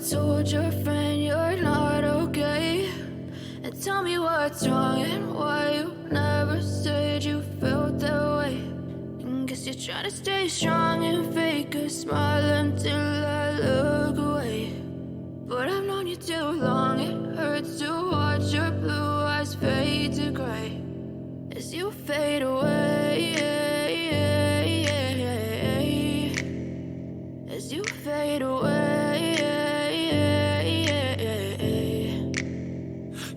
told your friend you're not okay? And tell me what's wrong and why you never said you felt that way. And guess you're trying to stay strong and fake a smile until I look away. But I've known you too long, it hurts to watch your blue eyes fade to gray as you fade away, as you fade away.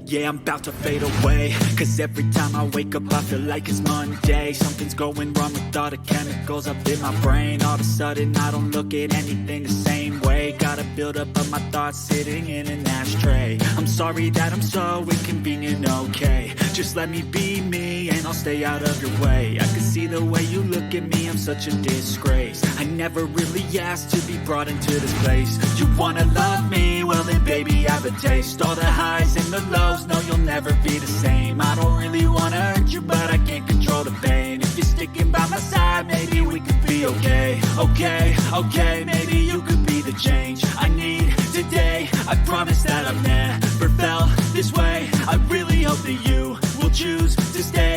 Yeah, I'm about to fade away, cause every time I wake up I feel like it's Monday. Something's going wrong with all the chemicals up in my brain. All of a sudden I don't look at anything the same way. Gotta build up of my thoughts sitting in an ashtray. I'm sorry that I'm so inconvenient, okay? Just let me be me and I'll stay out of your way. I can see the way you look at me, I'm such a disgrace. I never really asked to be brought into this place. You wanna love me? Well then baby I have a taste. All the highs and the lows, no you'll never be the same. I don't really wanna hurt you but I can't control the pain. If you're sticking by my side maybe we could be okay. Okay, maybe you could be the change I need today. I promise that I've never felt this way. I really hope that you will choose to stay.